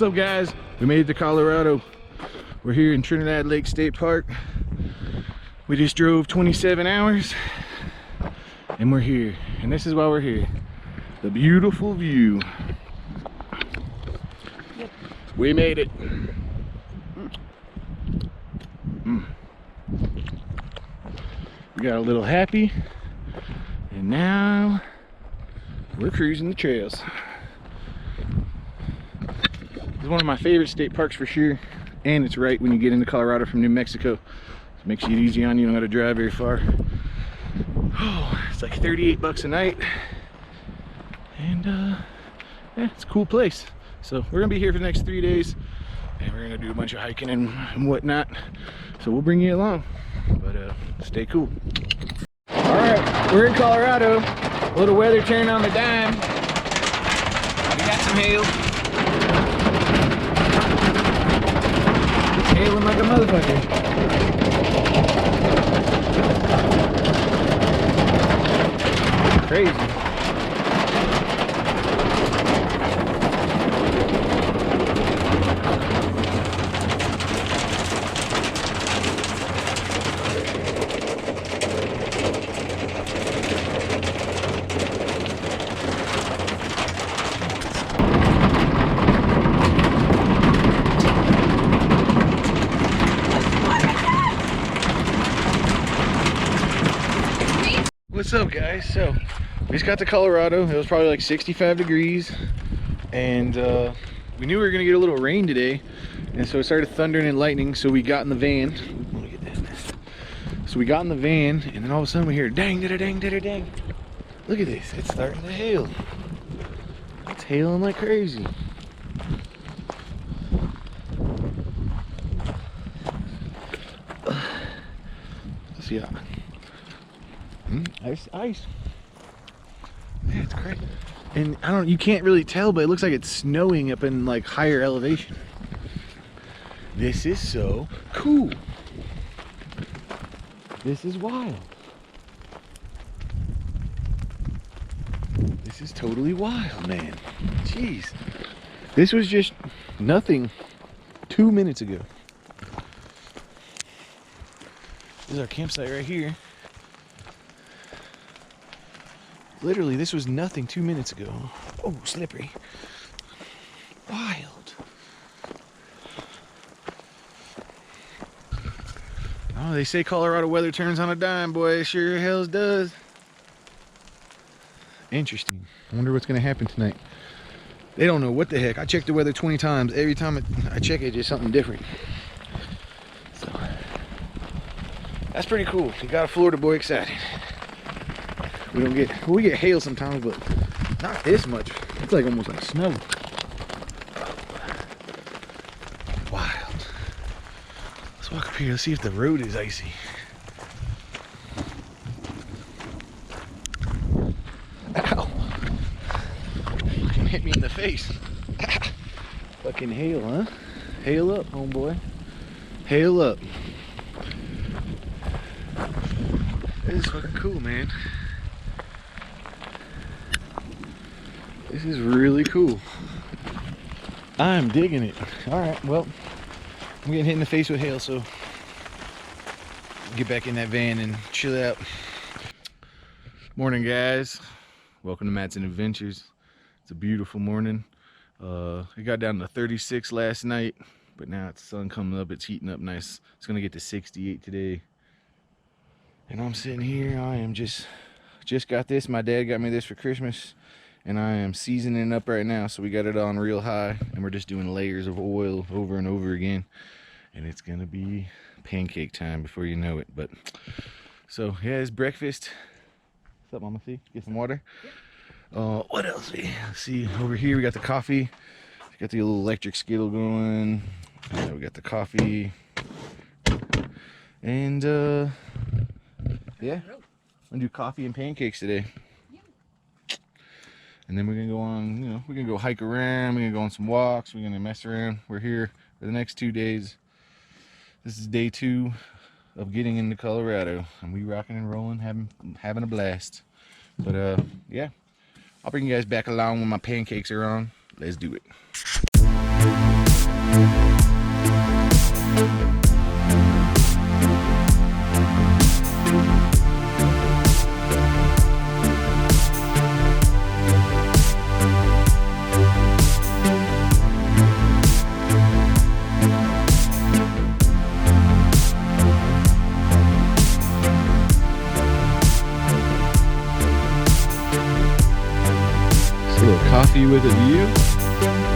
up, guys? We made it to Colorado. We're here in Trinidad Lake State Park. We just drove 27 hours and we're here, and this is why we're here. The beautiful view. We made it. We got a little happy, and now we're cruising the trails. It's one of my favorite state parks for sure, and it's right when you get into Colorado from New Mexico. It makes it easy on you. You don't have to drive very far. Oh, it's like 38 bucks a night, and yeah, it's a cool place. So we're gonna be here for the next 3 days, and we're gonna do a bunch of hiking and whatnot. So we'll bring you along, but stay cool. All right, we're in Colorado. A little weather turn on the dime. We got some hail. It's hailing like a motherfucker. Crazy. What's up, guys? So we just got to Colorado. It was probably like 65 degrees, and we knew we were gonna get a little rain today, and so it started thundering and lightning. So we got in the van. Let me get that. So we got in the van, and then all of a sudden we hear dang, da dang, da dang. Look at this, it's starting to hail. It's hailing like crazy. Let's see how. Ice. Yeah, it's crazy. And I don't, you can't really tell, but it looks like it's snowing up in like higher elevation. This is so cool. This is wild. This is totally wild, man. Jeez. This was just nothing 2 minutes ago. This is our campsite right here. Literally, this was nothing 2 minutes ago. Oh, slippery. Wild. Oh, they say Colorado weather turns on a dime, boy. It sure hell does. Interesting. I wonder what's going to happen tonight. They don't know what the heck. I checked the weather 20 times. Every time I check it, it's just something different. So, that's pretty cool. You got a Florida boy excited. We get hail sometimes, but not this much. It's like almost like snow. Wild. Let's walk up here. Let's see if the road is icy. Ow! Fucking hit me in the face. Fucking hail, huh? Hail up, homeboy. Hail up. This is fucking cool, man. This is really cool. I'm digging it. All right, well, I'm getting hit in the face with hail, so get back in that van and chill out. Morning, guys. Welcome to Matson Adventures. It's a beautiful morning. It got down to 36 last night, but now it's sun coming up. It's heating up nice. It's gonna get to 68 today. And I'm sitting here. I am just got this. My dad got me this for Christmas. And I am seasoning it up right now, so we got it on real high, and we're just doing layers of oil over and over again, and it's gonna be pancake time before you know it. But so yeah, it's breakfast. What's up, Mama? See, get some water. What else? Let's see, over here we got the coffee. We got the little electric skittle going. We got the coffee, and yeah, I'm gonna do coffee and pancakes today. And then we're gonna go on, you know, we're gonna go hike around, we're gonna go on some walks, we're gonna mess around. We're here for the next 2 days. This is day 2 of getting into Colorado, and we rocking and rolling, having a blast. But yeah, I'll bring you guys back along when my pancakes are on. Let's do it. with a view.